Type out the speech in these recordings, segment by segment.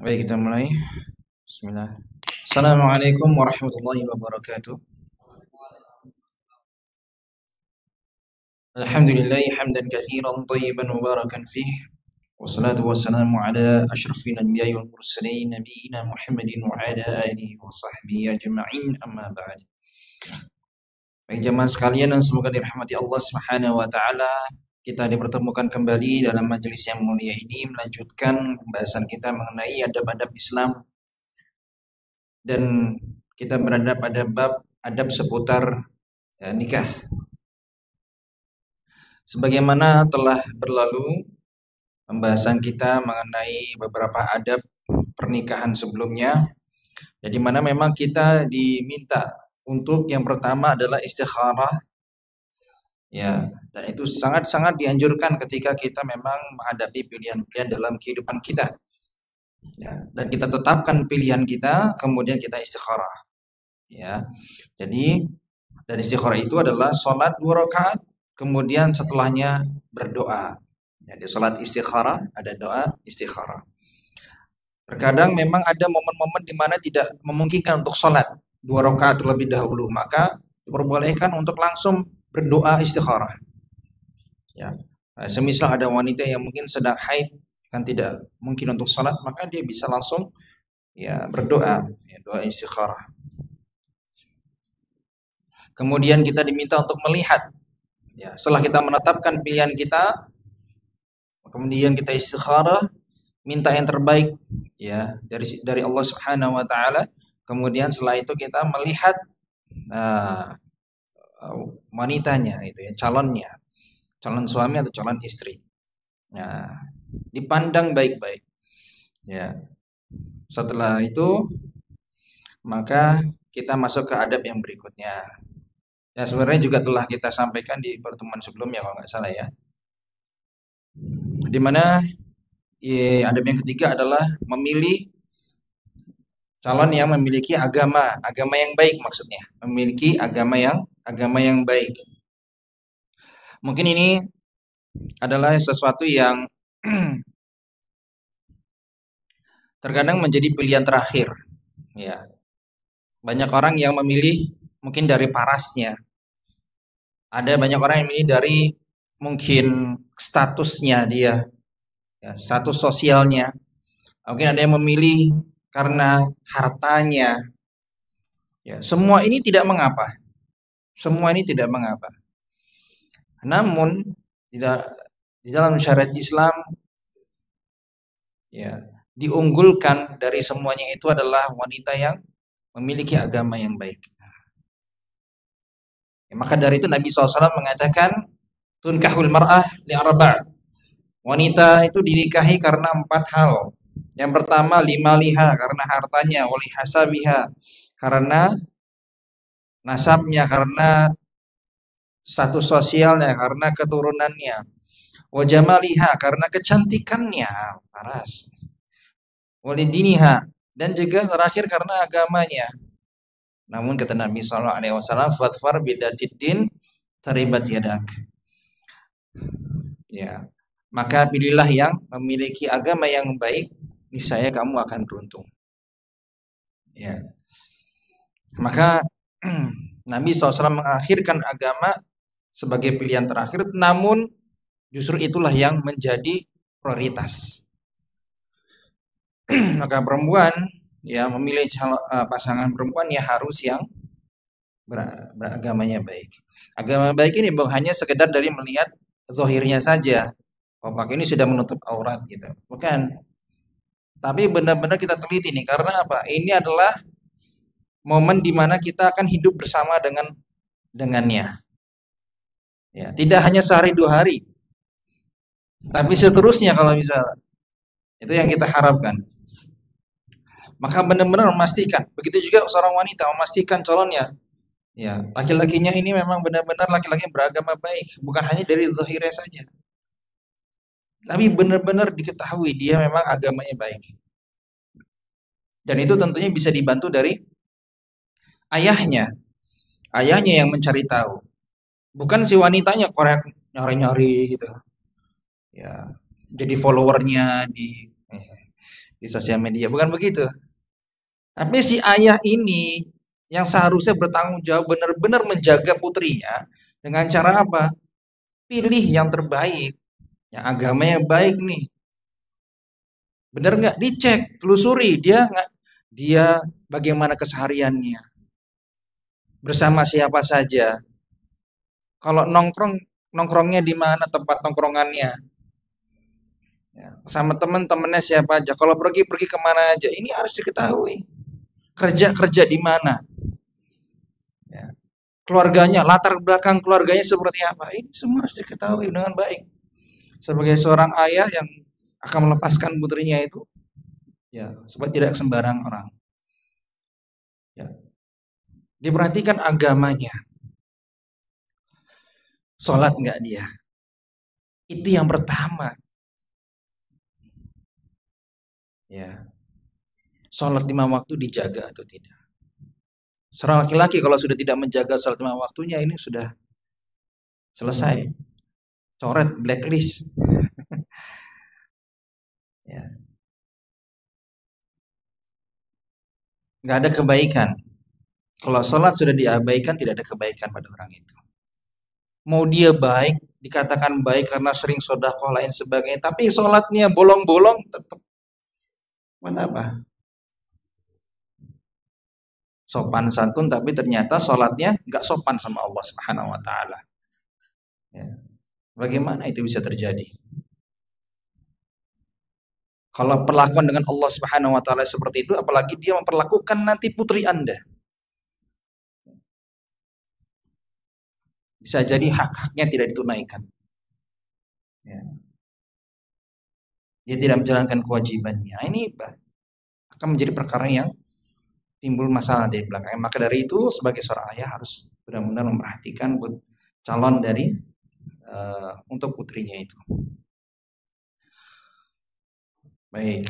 Baik, kita mulai. Bismillah. Assalamualaikum warahmatullahi wabarakatuh. Alhamdulillah hamdan katsiran thayyiban mubarakan fih. Wassalatu wassalamu ala asyrafil anbiya'i wal mursalin nabiyina Muhammadin wa ala alihi wa sahbihi ajma'in, amma ba'd. Baik jemaah sekalian, dan semoga dirahmati Allah Subhanahu wa taala, kita dipertemukan kembali dalam majelis yang mulia ini melanjutkan pembahasan kita mengenai adab-adab Islam, dan kita berada pada bab adab seputar nikah. Sebagaimana telah berlalu pembahasan kita mengenai beberapa adab pernikahan sebelumnya, jadi mana memang kita diminta untuk yang pertama adalah istikharah, ya, dan itu sangat-sangat dianjurkan ketika kita memang menghadapi pilihan-pilihan dalam kehidupan kita, ya, dan kita tetapkan pilihan kita, kemudian kita istikharah, ya. Jadi dari istikharah itu adalah sholat 2 rakaat, kemudian setelahnya berdoa. Jadi sholat istikharah, ada doa istikharah. Terkadang memang ada momen-momen di mana tidak memungkinkan untuk sholat 2 rakaat terlebih dahulu, maka diperbolehkan untuk langsung berdoa istikharah. Ya, semisal ada wanita yang mungkin sedang haid, kan tidak mungkin untuk sholat, maka dia bisa langsung ya berdoa, ya, doa istikharah. Kemudian kita diminta untuk melihat, ya, setelah kita menetapkan pilihan kita, kemudian kita istikharah, minta yang terbaik, ya, dari Allah Subhanahu wa taala. Kemudian setelah itu kita melihat wanitanya, itu ya, calonnya, calon suami atau calon istri. Nah, dipandang baik-baik. Ya. Setelah itu maka kita masuk ke adab yang berikutnya. Ya, sebenarnya juga telah kita sampaikan di pertemuan sebelumnya kalau nggak salah, ya. Di mana adab yang ketiga adalah memilih calon yang memiliki agama yang baik, maksudnya memiliki agama yang baik. Mungkin ini adalah sesuatu yang terkadang menjadi pilihan terakhir, ya. Banyak orang yang memilih mungkin dari parasnya. Ada banyak orang yang memilih dari mungkin statusnya dia, ya, status sosialnya. Mungkin ada yang memilih karena hartanya. Ya, semua ini tidak mengapa. Semua ini tidak mengapa. Namun di dalam syariat Islam, ya, diunggulkan dari semuanya itu adalah wanita yang memiliki agama yang baik. Ya, maka dari itu Nabi SAW mengatakan, tunkahul mar'ah li'arba'. Wanita itu dinikahi karena 4 hal. Yang pertama limaliha, karena hartanya, wali hasabiha, karena nasabnya, karena status sosialnya, karena keturunannya, wajamaliha, karena kecantikannya, paras, walidiniha, dan juga terakhir karena agamanya. Namun kata Nabi SAW, fadfar bidzatiddin taribat yadak. Ya, maka pilihlah yang memiliki agama yang baik, niscaya kamu akan beruntung. Ya, maka Nabi SAW mengakhirkan agama sebagai pilihan terakhir, namun justru itulah yang menjadi prioritas. Maka perempuan ya memilih pasangan perempuan ya harus yang beragamanya baik. Agama baik ini bukan hanya sekedar dari melihat zahirnya saja, oh pakai ini sudah menutup aurat gitu, bukan. Tapi benar-benar kita teliti nih, karena apa? Ini adalah momen di mana kita akan hidup bersama dengannya. Ya, tidak hanya sehari 2 hari, tapi seterusnya kalau bisa. Itu yang kita harapkan. Maka benar-benar memastikan. Begitu juga seorang wanita memastikan calonnya, ya, laki-lakinya ini memang benar-benar laki-laki yang beragama baik, bukan hanya dari zahirnya saja, tapi benar-benar diketahui dia memang agamanya baik. Dan itu tentunya bisa dibantu dari ayahnya. Ayahnya yang mencari tahu. Bukan si wanitanya korek nyari-nyari gitu. Ya, jadi followernya di di sosial media. Bukan begitu. Tapi si ayah ini yang seharusnya bertanggung jawab benar-benar menjaga putrinya dengan cara apa? Pilih yang terbaik, yang agamanya baik nih. Benar nggak? Dicek, telusuri dia nggak, dia bagaimana kesehariannya, bersama siapa saja. Kalau nongkrong, nongkrongnya di mana tempat nongkrongannya, ya, sama teman-temannya siapa aja. Kalau pergi-pergi kemana aja, ini harus diketahui. Kerja-kerja di mana, ya. Keluarganya, latar belakang keluarganya seperti apa, ini semua harus diketahui dengan baik. Sebagai seorang ayah yang akan melepaskan putrinya itu, ya, supaya tidak sembarang orang. Ya. Diperhatikan agamanya, sholat nggak dia, itu yang pertama. Ya, sholat 5 waktu dijaga atau tidak. Seorang laki-laki kalau sudah tidak menjaga sholat 5 waktunya, ini sudah selesai, coret, blacklist. Ya, nggak ada kebaikan. Kalau sholat sudah diabaikan, tidak ada kebaikan pada orang itu. Mau dia baik, dikatakan baik karena sering sedekah lain sebagainya, tapi sholatnya bolong-bolong, tetap buat apa? Sopan santun, tapi ternyata sholatnya nggak sopan sama Allah Subhanahu Wa Taala. Ya. Bagaimana itu bisa terjadi? Kalau perlakuan dengan Allah Subhanahu Wa Taala seperti itu, apalagi dia memperlakukan nanti putri Anda. Bisa jadi hak-haknya tidak ditunaikan. Ya. Dia tidak menjalankan kewajibannya. Ini akan menjadi perkara yang timbul masalah di belakang. Maka dari itu sebagai seorang ayah harus benar-benar memperhatikan calon dari untuk putrinya itu. Baik.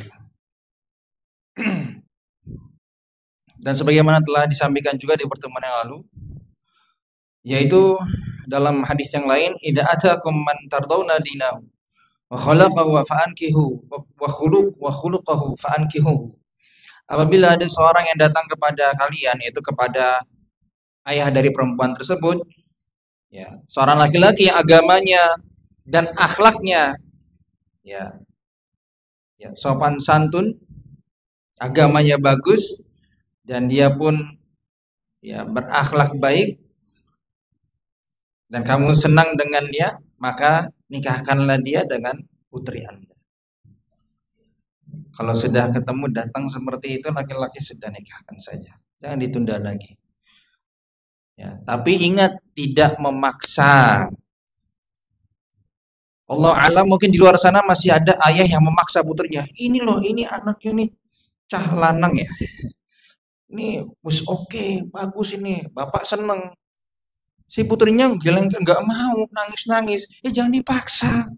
Dan sebagaimana telah disampaikan juga di pertemuan yang lalu, yaitu dalam hadis yang lain, idza atakum man tardawna dinahu wa khalaqahu fa'ankihu wa khuluquhu fa'ankihu. Apabila ada seorang yang datang kepada kalian, yaitu kepada ayah dari perempuan tersebut, ya, seorang laki-laki yang agamanya dan akhlaknya, ya, ya, sopan santun, agamanya bagus, dan dia pun, ya, berakhlak baik, dan kamu senang dengan dia, maka nikahkanlah dia dengan putri Anda. Kalau sudah ketemu datang seperti itu, laki-laki sudah nikahkan saja, jangan ditunda lagi. Ya, tapi ingat, tidak memaksa. Allah alam, mungkin di luar sana masih ada ayah yang memaksa putrinya. Ini loh, ini anaknya nih cah lanang ya. Ini wis oke, bagus ini, bapak seneng. Si putrinya bilang nggak mau, nangis-nangis. Jangan dipaksa.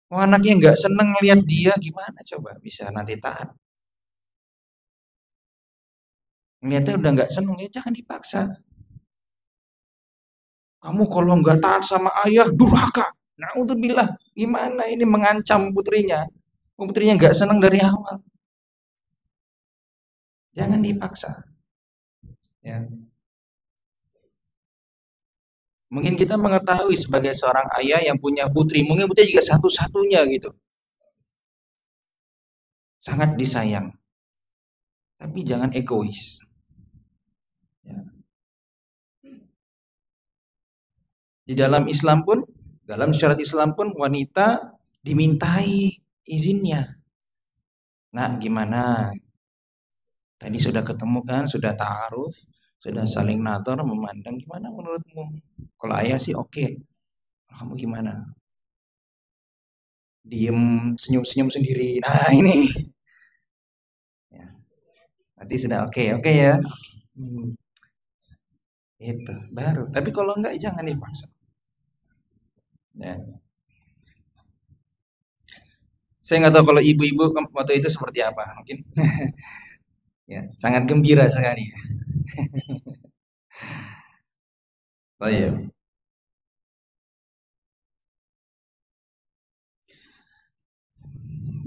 Oh, anaknya nggak seneng lihat dia, gimana coba bisa nanti taat? Ngeliatnya udah nggak seneng, ya jangan dipaksa. Kamu kalau nggak taat sama ayah, durhaka. Naudzubillah, gimana ini mengancam putrinya? Putrinya nggak seneng dari awal. Jangan dipaksa. Ya. Mungkin kita mengetahui sebagai seorang ayah yang punya putri, mungkin putri juga satu-satunya gitu. Sangat disayang. Tapi jangan egois. Ya. Di dalam Islam pun, dalam syariat Islam pun wanita dimintai izinnya. Nah, gimana? Tadi sudah ketemu kan, sudah ta'aruf, sudah saling nazar, memandang, gimana menurutmu? Kalau ayah sih oke. Kamu gimana? Diem, senyum-senyum sendiri. Nah, ini. Ya. Nanti sudah oke, oke ya. Hmm, itu baru. Tapi kalau enggak, jangan dipaksa. Ya. Saya nggak tahu kalau ibu-ibu waktu itu seperti apa, mungkin. Ya, sangat gembira sekali. Oh iya.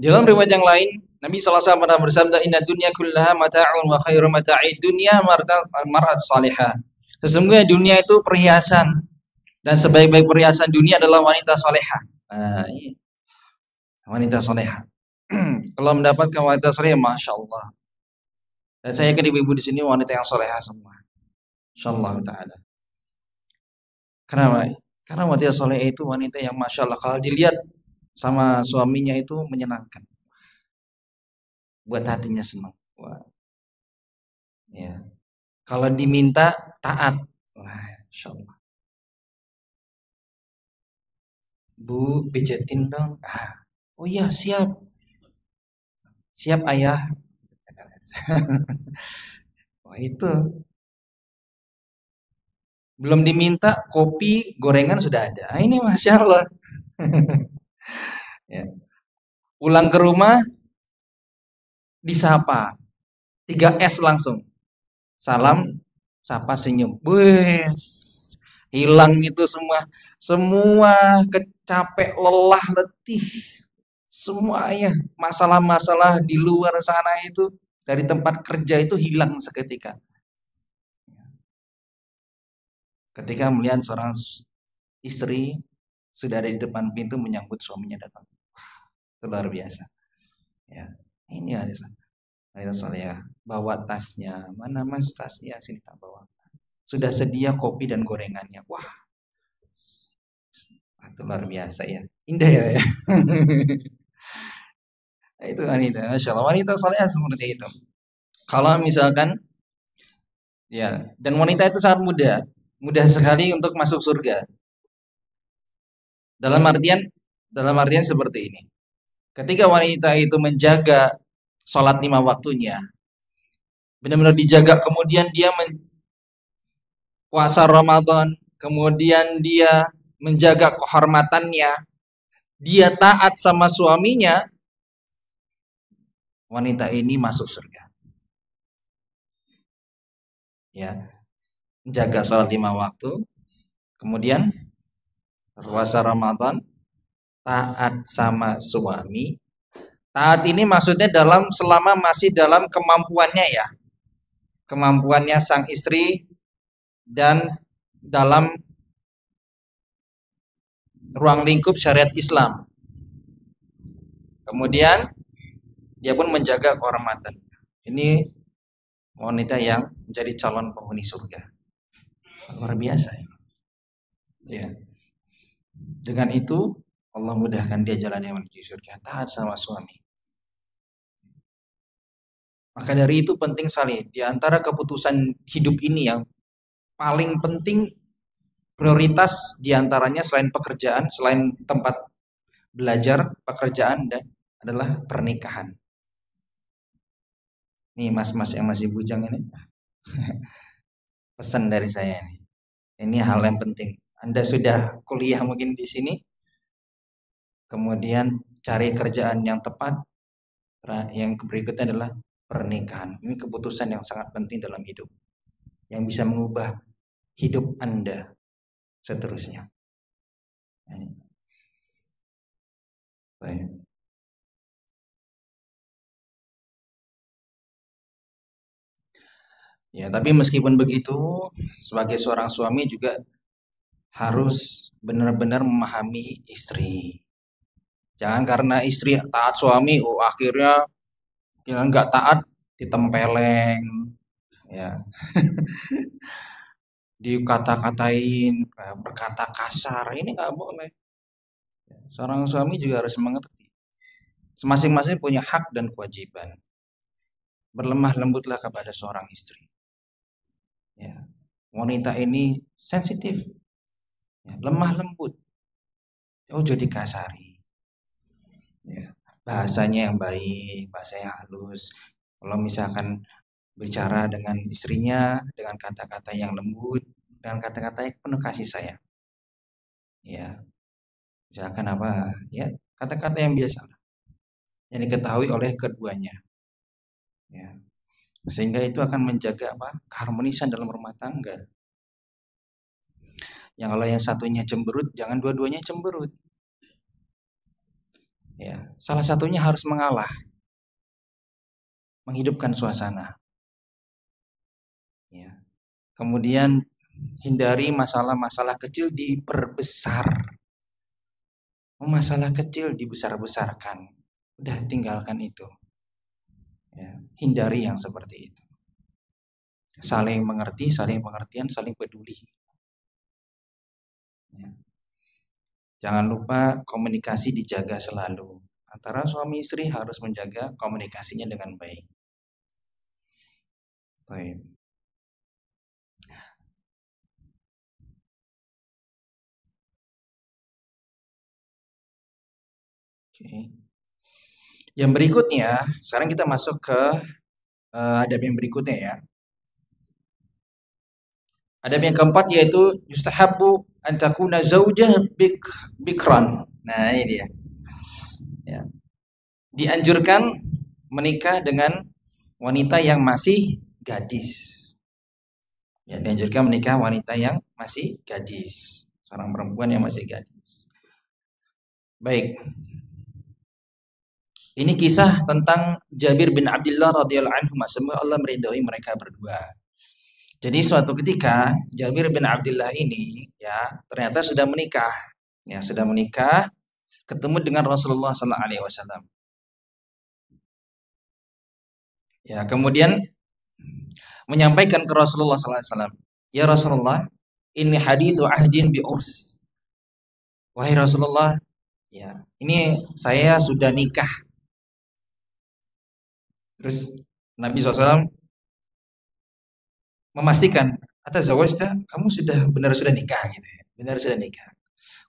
Dalam riwayat yang lain, Nabi SAW pernah bersabda, "Inna dunya kullaha mata'un wa khairu mata'id dunya mar'at salihah." Sesungguhnya dunia itu perhiasan dan sebaik-baik perhiasan dunia adalah wanita salehah. Nah, iya. Wanita salehah. Kalau mendapatkan wanita salehah, masya Allah. Dan saya yakin ibu-ibu di sini wanita yang salehah semua. Insyaallah taala. Kenapa? Karena wanita salehah itu wanita yang masya Allah kalau dilihat sama suaminya itu menyenangkan. Buat hatinya senang. Wah, ya. Kalau diminta taat. Wah, insya Allah. Bu, pijetin dong. Ah, oh iya siap. Siap ayah. Wah itu. Belum diminta kopi, gorengan sudah ada. Ah, ini Masya Allah. Ya. Pulang ke rumah disapa. 3S langsung. Salam, sapa, senyum. Wes, hilang itu semua. Semua kecapek, lelah, letih. Semuanya masalah-masalah di luar sana itu dari tempat kerja itu hilang seketika. Ketika melihat seorang istri sudah ada di depan pintu menyambut suaminya datang. Itu luar biasa. Ya, ini ada saya bawa tasnya. Mana mas tasnya? Sini tak bawa. Sudah sedia kopi dan gorengannya. Wah, itu luar biasa ya. Indah ya. Itu wanita. Masya Allah, wanita saleh seperti itu. Kalau misalkan ya, dan wanita itu sangat mudah, mudah sekali untuk masuk surga. Dalam artian seperti ini. Ketika wanita itu menjaga sholat 5 waktunya, benar-benar dijaga, kemudian dia puasa Ramadan, kemudian dia menjaga kehormatannya, dia taat sama suaminya, wanita ini masuk surga. Ya, menjaga sholat 5 waktu, kemudian puasa Ramadan, taat sama suami. Taat ini maksudnya selama masih dalam kemampuannya ya. Kemampuannya sang istri dan dalam ruang lingkup syariat Islam. Kemudian dia pun menjaga kehormatan. Ini wanita yang menjadi calon penghuni surga. Luar biasa ya. Ya. Dengan itu Allah mudahkan dia jalan yang menuju surga, taat sama suami. Maka dari itu penting sekali di antara keputusan hidup ini yang paling penting, prioritas diantaranya selain pekerjaan, selain tempat belajar, pekerjaan dan adalah pernikahan. Nih mas-mas yang masih bujang ini, pesan dari saya nih. Ini hal yang penting. Anda sudah kuliah mungkin di sini, kemudian cari kerjaan yang tepat. Yang berikutnya adalah pernikahan. Ini keputusan yang sangat penting dalam hidup, yang bisa mengubah hidup Anda seterusnya. Baik. Ya, tapi meskipun begitu, sebagai seorang suami juga harus benar-benar memahami istri. Jangan karena istri taat suami, oh akhirnya yang nggak taat ditempeleng, ya, dikata-katain, berkata kasar. Ini nggak boleh. Seorang suami juga harus mengerti. Masing-masing punya hak dan kewajiban. Berlemah lembutlah kepada seorang istri. Ya, wanita ini sensitif, ya, lemah lembut. Oh jadi kasari. Ya, bahasanya yang baik, bahasa yang halus. Kalau misalkan bicara dengan istrinya dengan kata-kata yang lembut, dengan kata-kata yang penuh kasih sayang. Ya, misalkan apa? Ya, kata-kata yang biasa yang diketahui oleh keduanya. Ya. Sehingga itu akan menjaga keharmonisan dalam rumah tangga. Yang kalau yang satunya cemberut, jangan dua-duanya cemberut. Ya, salah satunya harus mengalah, menghidupkan suasana. Ya. Kemudian hindari masalah-masalah kecil diperbesar. Masalah kecil dibesar-besarkan. Udah tinggalkan itu. Ya, hindari yang seperti itu. Saling mengerti, saling pengertian, saling peduli. Ya. Jangan lupa komunikasi dijaga selalu. Antara suami istri harus menjaga komunikasinya dengan baik. Baik. Oke. Yang berikutnya, sekarang kita masuk ke adab yang berikutnya ya. Adab yang keempat yaitu yustahabbu an takuna zaujah bikran. Nah, ini dia. Ya. Dianjurkan menikah dengan wanita yang masih gadis. Ya, dianjurkan menikah wanita yang masih gadis. Seorang perempuan yang masih gadis. Baik. Ini kisah tentang Jabir bin Abdullah radhiyallahu anhu. Semoga Allah meridhai mereka berdua. Jadi suatu ketika Jabir bin Abdullah ini ya ternyata sudah menikah. Ya, sudah menikah, ketemu dengan Rasulullah sallallahu alaihi wasallam. Ya, kemudian menyampaikan ke Rasulullah sallallahu alaihi wasallam, "Ya Rasulullah, ini haditsu ahdin bi urs." Wahai Rasulullah, ya, ini saya sudah nikah. Terus Nabi SAW memastikan, atas zawajta, kamu sudah benar sudah nikah gitu ya. Benar sudah nikah.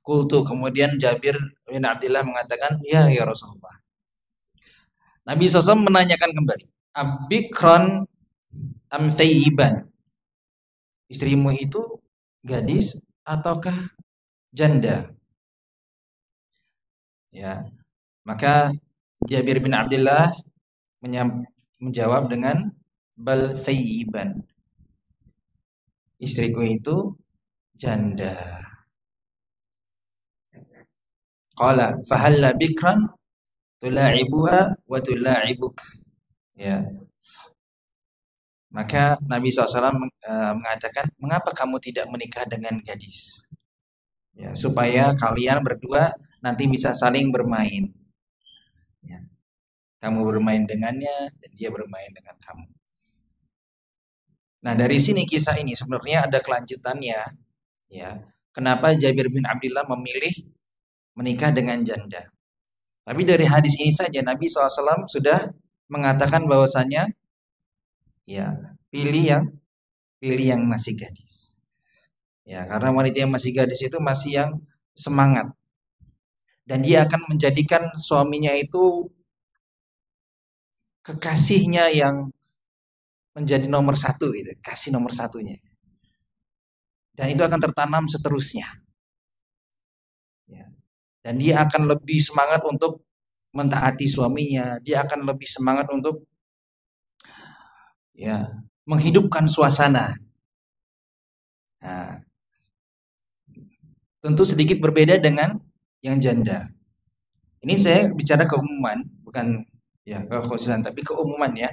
Qultu, kemudian Jabir bin Abdullah mengatakan, ya Rasulullah. Nabi SAW menanyakan kembali, abikron am thayyiban? Istrimu itu gadis ataukah janda? Ya, maka Jabir bin Abdullah menjawab dengan bal thayyiban. Istriku itu janda. Qala fahalla bikran tula'ibuha wa tula'ibuk. Ya. Maka Nabi SAW mengatakan, mengapa kamu tidak menikah dengan gadis? Ya, supaya kalian berdua nanti bisa saling bermain. Ya. Kamu bermain dengannya dan dia bermain dengan kamu. Nah, dari sini kisah ini sebenarnya ada kelanjutannya. Ya. Kenapa Jabir bin Abdullah memilih menikah dengan janda? Tapi dari hadis ini saja Nabi SAW sudah mengatakan bahwasanya ya pilih yang masih gadis. Ya, karena wanita yang masih gadis itu masih yang semangat. Dan dia akan menjadikan suaminya itu kekasihnya yang menjadi nomor satu gitu, kasih nomor satunya. Dan itu akan tertanam seterusnya. Ya. Dan dia akan lebih semangat untuk mentaati suaminya, dia akan lebih semangat untuk ya menghidupkan suasana. Nah, tentu sedikit berbeda dengan yang janda. Ini saya bicara keumuman, bukan ya kekhususan, tapi keumuman ya.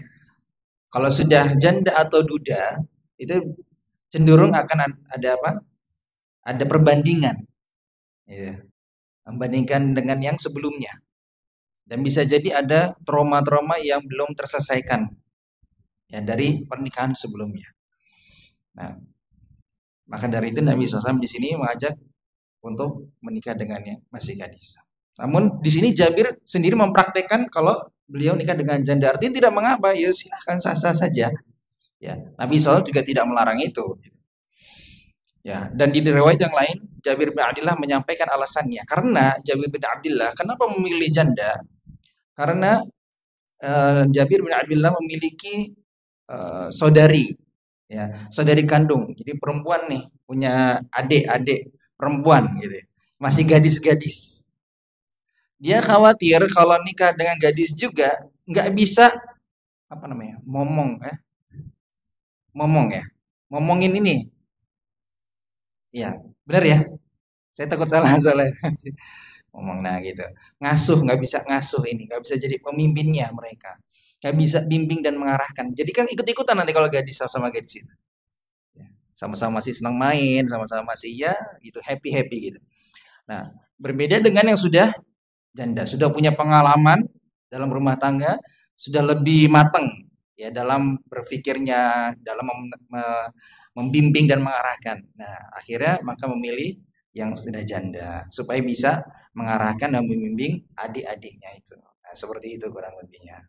Kalau sudah janda atau duda, itu cenderung akan ada apa? Ada perbandingan, ya, membandingkan dengan yang sebelumnya. Dan bisa jadi ada trauma-trauma yang belum terselesaikan ya dari pernikahan sebelumnya. Nah, maka dari itu Nabi SAW di sini mengajak untuk menikah dengannya masih gadis. Namun di sini Jabir sendiri mempraktekkan kalau beliau nikah dengan janda, artinya tidak mengapa, ya silahkan sah-sah saja. Ya, Nabi SAW juga tidak melarang itu. Ya, dan di riwayat yang lain Jabir bin Abdullah menyampaikan alasannya. Karena Jabir bin Abdullah kenapa memilih janda? Karena Jabir bin Abdullah memiliki saudari, ya, saudari kandung. Jadi perempuan nih, punya adik-adik perempuan gitu. Masih gadis-gadis. Dia khawatir kalau nikah dengan gadis juga nggak bisa apa namanya? Momong ya. Ngomongin ini. Ya, benar ya. Saya takut salah. ngomong nah gitu. Ngasuh nggak bisa ngasuh ini, nggak bisa jadi pemimpinnya mereka. Nggak bisa bimbing dan mengarahkan. Jadi kan ikut-ikutan nanti kalau gadis sama gadis itu. Ya, sama-sama masih senang main, sama-sama masih ya gitu happy-happy gitu. Nah, berbeda dengan yang sudah janda, sudah punya pengalaman dalam rumah tangga, sudah lebih matang ya dalam berpikirnya, dalam membimbing dan mengarahkan. Nah, akhirnya maka memilih yang sudah janda supaya bisa mengarahkan dan membimbing adik-adiknya itu. Nah, seperti itu kurang lebihnya.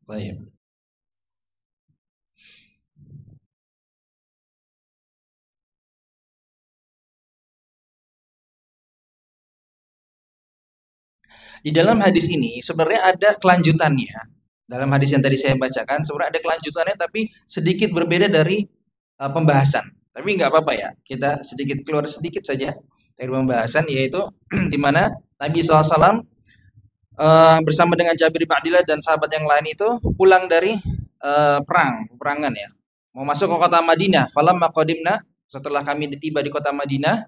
Baik. Di dalam hadis ini sebenarnya ada kelanjutannya. Dalam hadis yang tadi saya bacakan sebenarnya ada kelanjutannya tapi sedikit berbeda dari pembahasan. Tapi nggak apa-apa ya, kita sedikit keluar sedikit saja dari pembahasan yaitu di mana Nabi SAW bersama dengan Jabir bin Abdillah dan sahabat yang lain itu pulang dari perangan ya. Mau masuk ke kota Madinah. Falamma qadimna, setelah kami tiba di kota Madinah,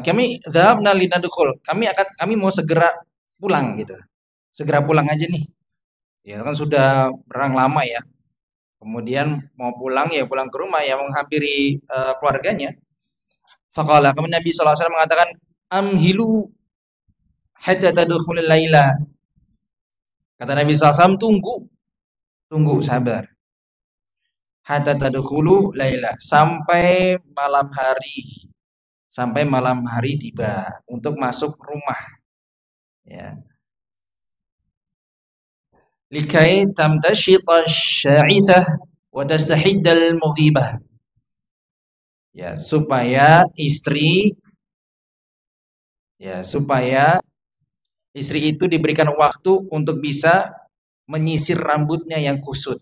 kami dhahabna linadkhul. Kami mau segera pulang gitu. Segera pulang aja nih. Ya kan sudah berang lama ya. Kemudian mau pulang ya pulang ke rumah ya menghampiri keluarganya. Faqala kami Nabi sallallahu alaihi wasallam mengatakan amhilu hatta tadkhulul laila. Kata Nabi SAW tunggu sabar. Hatta tadkhulu laila sampai malam hari. Sampai malam hari tiba untuk masuk rumah. Ya. Likai tamtashita sya'ithah wa tastahiddal mughibah. Ya, supaya istri itu diberikan waktu untuk bisa menyisir rambutnya yang kusut.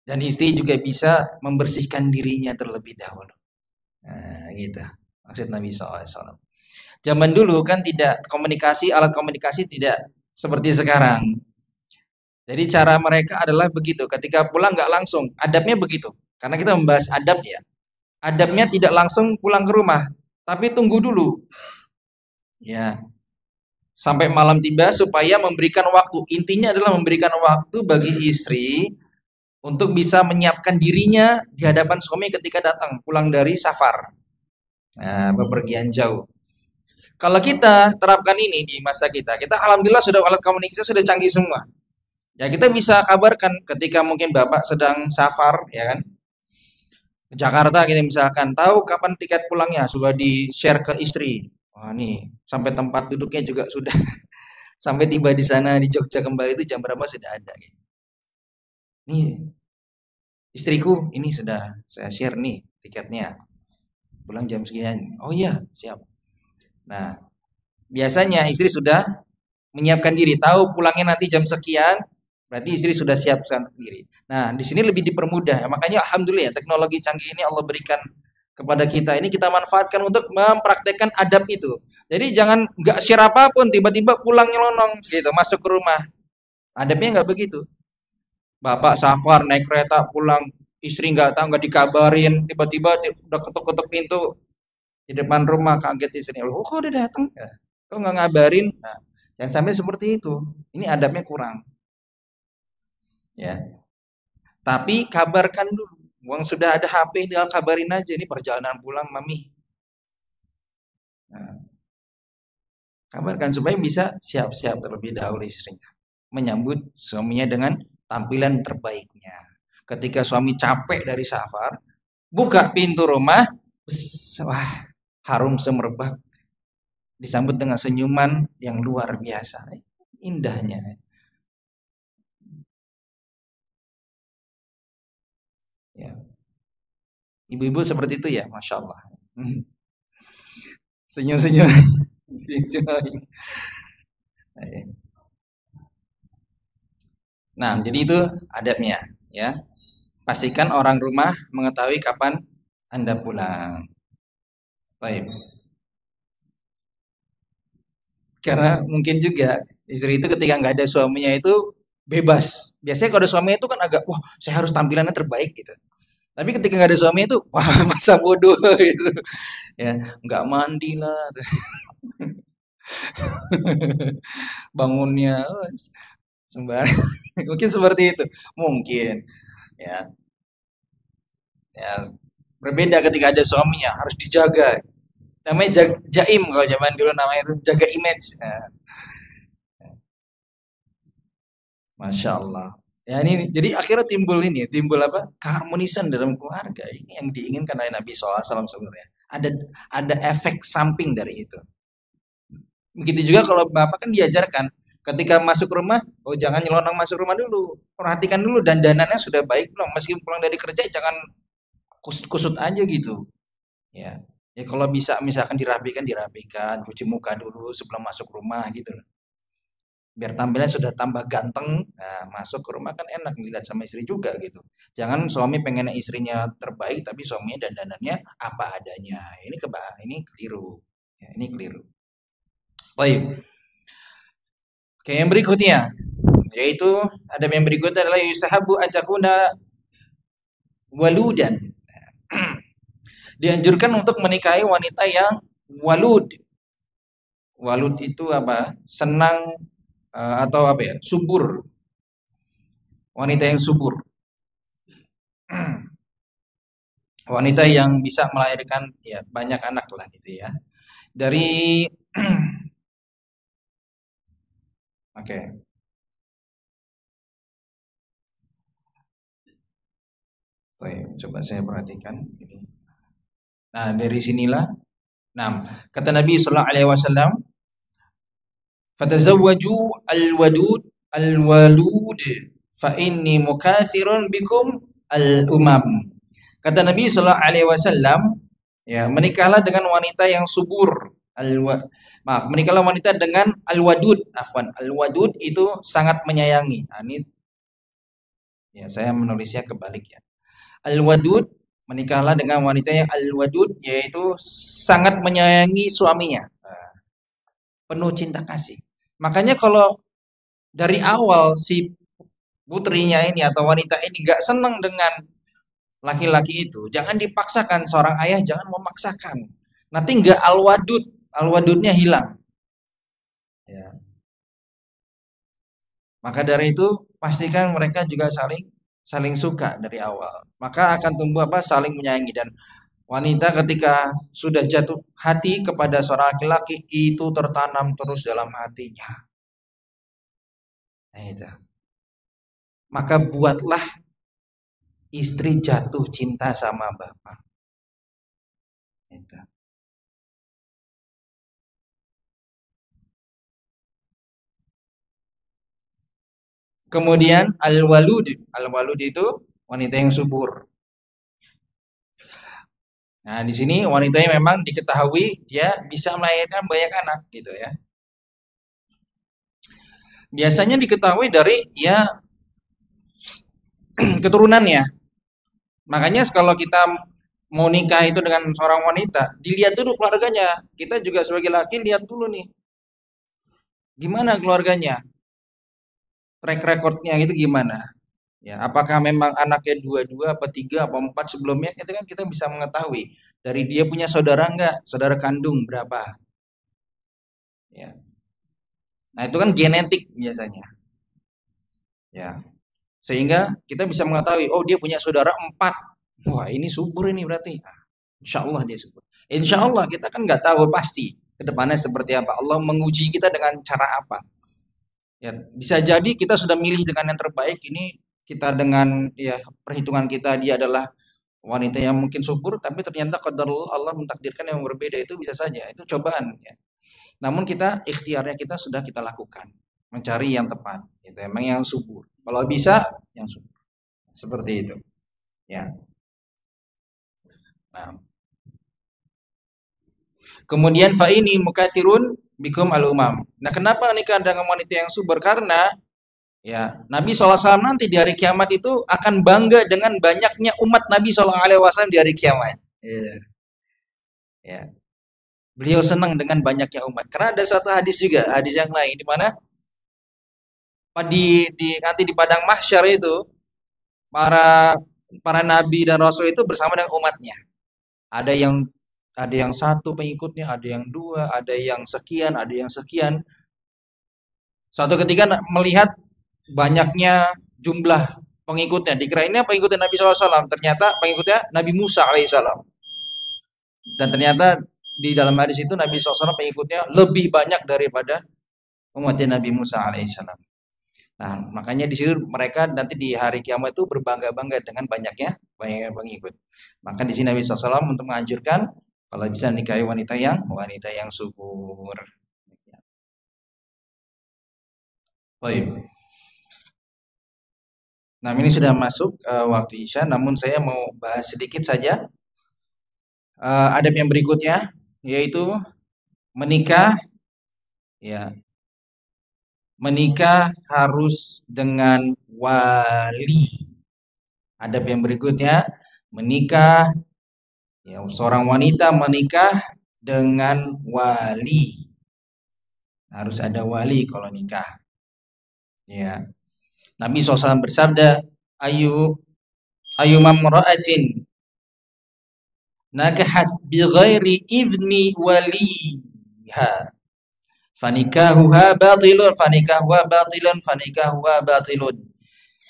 Dan istri juga bisa membersihkan dirinya terlebih dahulu. Nah, gitu. Maksud Nabi SAW. Zaman dulu kan tidak alat komunikasi tidak seperti sekarang. Jadi cara mereka adalah begitu. Ketika pulang nggak langsung, adabnya begitu. Karena kita membahas adab ya. Adabnya tidak langsung pulang ke rumah, tapi tunggu dulu. Ya, sampai malam tiba supaya memberikan waktu. Intinya adalah memberikan waktu bagi istri untuk bisa menyiapkan dirinya di hadapan suami ketika datang pulang dari safar. Nah, bepergian jauh. Kalau kita terapkan ini di masa kita alhamdulillah sudah alat komunikasi sudah canggih semua. Ya kita bisa kabarkan ketika mungkin bapak sedang safar, ya kan, ke Jakarta kita misalkan tahu kapan tiket pulangnya sudah di share ke istri. Wah nih sampai tempat duduknya juga sudah sampai tiba di sana di Jogja kembali itu jam berapa sudah ada. Nih istriku ini sudah saya share nih tiketnya pulang jam sekian. Oh iya siap. Nah biasanya istri sudah menyiapkan diri tahu pulangnya nanti jam sekian. Berarti istri sudah siapkan diri. Nah, di sini lebih dipermudah. Makanya alhamdulillah ya, teknologi canggih ini Allah berikan kepada kita. Ini kita manfaatkan untuk mempraktekkan adab itu. Jadi jangan nggak share apapun, tiba-tiba pulang nyelonong gitu, masuk ke rumah. Adabnya nggak begitu. Bapak safar naik kereta pulang, istri nggak tahu nggak dikabarin, tiba-tiba udah ketuk-ketuk pintu di depan rumah kaget istri. Oh, kok udah datang? Kok nggak ngabarin? Nah, jangan sampai seperti itu. Ini adabnya kurang. Ya. Tapi kabarkan dulu. Uang sudah ada HP, tinggal kabarin aja ini perjalanan pulang mami. Nah, kabarkan supaya bisa siap-siap terlebih dahulu istrinya. Menyambut suaminya dengan tampilan terbaiknya. Ketika suami capek dari safar, buka pintu rumah, wah, harum semerbak. Disambut dengan senyuman yang luar biasa. Indahnya. Ya. Ibu-ibu seperti itu ya, Masya Allah. Senyum-senyum. Nah, jadi itu adabnya, ya. Pastikan orang rumah mengetahui kapan Anda pulang. Baik. Karena mungkin juga istri itu ketika nggak ada suaminya itu bebas. Biasanya kalau ada suaminya itu kan agak, wah saya harus tampilannya terbaik gitu. Tapi ketika nggak ada suami itu, wah masa bodoh gitu. Ya, nggak mandi lah. Bangunnya sembarang. Mungkin seperti itu. Mungkin ya. Ya, berbeda ketika ada suaminya, harus dijaga. Namanya jaim kalau zaman dulu namanya itu jaga image. Nah, Masya Allah. Ya ini jadi akhirnya timbul apa? Keharmonisan dalam keluarga. Ini yang diinginkan oleh Nabi SAW sebenarnya. Ada efek samping dari itu. Begitu juga kalau bapak kan diajarkan ketika masuk rumah, oh jangan nyelonong masuk rumah dulu. Perhatikan dulu dandanannya sudah baik belum. Meskipun pulang dari kerja jangan kusut-kusut aja gitu. Ya. Ya kalau bisa misalkan dirapikan, cuci muka dulu sebelum masuk rumah gitu. Biar tampilan sudah tambah ganteng, nah, masuk ke rumah kan enak dilihat sama istri juga gitu. Jangan suami pengen istrinya terbaik tapi suaminya dandanannya apa adanya. Ini keliru. Ya, ini keliru. Baik. Oke, yang berikutnya yaitu ada yang berikutnya adalah yusahabu ajakuna waludan. Dianjurkan untuk menikahi wanita yang walud. Walud itu apa? Senang atau apa ya? Subur. Wanita yang subur. Wanita yang bisa melahirkan ya banyak anak lah gitu ya. Dari oke. Baik, coba saya perhatikan ini. Nah, dari sinilah nah, kata Nabi sallallahu alaihi wasallam, "Fatazawwaju al-walud fa inni mukatsirun bikum al-umam." Kata Nabi sallallahu alaihi wasallam, ya, menikahlah dengan wanita yang subur. Menikahlah wanita dengan al-wadud. Afwan, al-wadud itu sangat menyayangi. Nah, ini ya saya menulisnya kebalik ya. Al-wadud, menikahlah dengan wanita yang al-wadud yaitu sangat menyayangi suaminya. Nah, penuh cinta kasih. Makanya kalau dari awal si putrinya ini atau wanita ini nggak senang dengan laki-laki itu, jangan dipaksakan. Seorang ayah jangan memaksakan. Nanti nggak al-wadudnya hilang. Ya. Maka dari itu pastikan mereka juga saling saling suka dari awal. Maka akan tumbuh apa? Saling menyayangi. Dan wanita ketika sudah jatuh hati kepada seorang laki-laki itu tertanam terus dalam hatinya. Nah, itu. Maka buatlah istri jatuh cinta sama bapak. Itu. Kemudian al-walud itu wanita yang subur. Nah, di sini wanita yang memang diketahui dia bisa melahirkan banyak anak gitu ya. Biasanya diketahui dari ya keturunannya. Makanya kalau kita mau nikah itu dengan seorang wanita, dilihat dulu keluarganya. Kita juga sebagai laki lihat dulu nih, gimana keluarganya, track recordnya gitu gimana. Ya, apakah memang anaknya dua-dua, apa tiga, apa empat sebelumnya, itu kan kita bisa mengetahui. Dari dia punya saudara enggak, saudara kandung berapa. Ya. Nah itu kan genetik biasanya. Ya, sehingga kita bisa mengetahui, oh dia punya saudara empat. Wah ini subur ini berarti. Nah, insya Allah dia subur. Insya Allah kita kan nggak tahu pasti ke depannya seperti apa. Allah menguji kita dengan cara apa. Ya, bisa jadi kita sudah milih dengan yang terbaik. Ini kita dengan ya perhitungan kita dia adalah wanita yang mungkin subur, tapi ternyata qadarullah Allah mentakdirkan yang berbeda itu bisa saja. Itu cobaan. Ya. Namun kita ikhtiarnya kita sudah kita lakukan, mencari yang tepat. Itu emang yang subur. Kalau bisa yang subur. Seperti itu. Ya. Nah, kemudian fa ini mukatsirun bikum al-umam. Nah, kenapa nikah dengan wanita yang subur? Karena ya, Nabi SAW nanti di hari kiamat itu akan bangga dengan banyaknya umat Nabi SAW di hari kiamat. Ya, ya. Beliau senang dengan banyaknya umat. Karena ada satu hadis juga, hadis yang lain di mana nanti di padang mahsyar itu para para nabi dan rasul itu bersama dengan umatnya. Ada yang satu pengikutnya, ada yang dua, ada yang sekian, ada yang sekian. Suatu ketika melihat banyaknya jumlah pengikutnya, dikirainnya pengikutnya Nabi SAW, ternyata pengikutnya Nabi Musa alaihissalam. Dan ternyata di dalam hadis itu Nabi SAW pengikutnya lebih banyak daripada umatnya Nabi Musa alaihissalam. Nah, makanya di situ mereka nanti di hari kiamat itu berbangga-bangga dengan banyaknya pengikut. Maka di sini Nabi SAW untuk menganjurkan kalau bisa nikahi wanita yang subur. Baik. Nah, ini sudah masuk waktu Isya, namun saya mau bahas sedikit saja adab yang berikutnya, yaitu menikah. Ya, menikah harus dengan wali. Adab yang berikutnya, menikah, ya, seorang wanita menikah dengan wali. Harus ada wali kalau nikah. Ya. Nabi SAW bersabda, ayu mamra'atin nakahat bi ghairi idzni waliha fanikahuha batilun.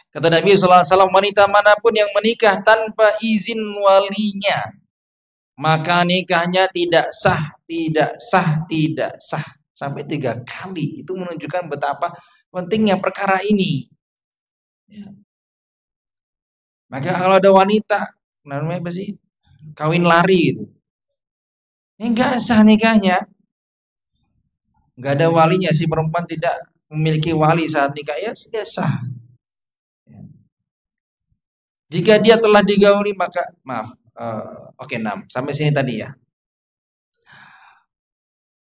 Kata Nabi SAW, wanita manapun yang menikah tanpa izin walinya, maka nikahnya tidak sah. Sampai 3 kali. Itu menunjukkan betapa pentingnya perkara ini. Ya. Maka kalau ada wanita, namanya apa sih? Kawin lari gitu. Enggak sah nikahnya. Enggak ada walinya, si perempuan tidak memiliki wali saat nikah, ya sudah sah. Jika dia telah digauli maka maaf. Oke, 6. Sampai sini tadi ya.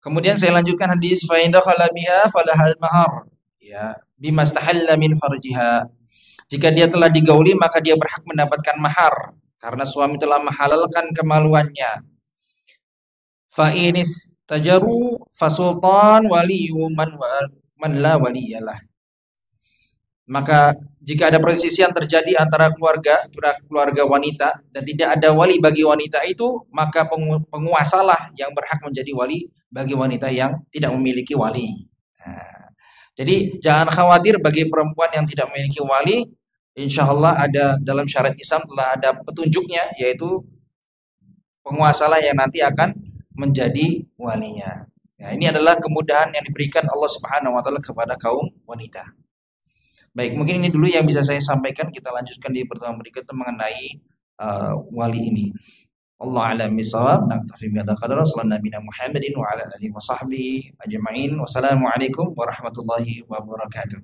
Kemudian saya lanjutkan hadis fa in dakhala biha falahal mahar. Ya, bimastahalla min farjiha. Jika dia telah digauli maka dia berhak mendapatkan mahar karena suami telah menghalalkan kemaluannya. Fa inis tajaru fasultan waliyu man la waliyalah. Maka jika ada perselisihan terjadi antara keluarga wanita dan tidak ada wali bagi wanita itu, maka penguasalah yang berhak menjadi wali bagi wanita yang tidak memiliki wali. Nah, jadi jangan khawatir bagi perempuan yang tidak memiliki wali, insya Allah ada dalam syariat Islam telah ada petunjuknya, yaitu penguasalah yang nanti akan menjadi walinya. Nah, ini adalah kemudahan yang diberikan Allah Subhanahu wa taala kepada kaum wanita. Baik, mungkin ini dulu yang bisa saya sampaikan. Kita lanjutkan di pertemuan berikutnya mengenai wali ini. Allah a'lam bishawab. Naktafi bihadzal qadar. Sallallahu nabiyana Muhammadin wa ala alihi wa sahbihi ajma'in. Wassalamualaikum warahmatullahi wabarakatuh.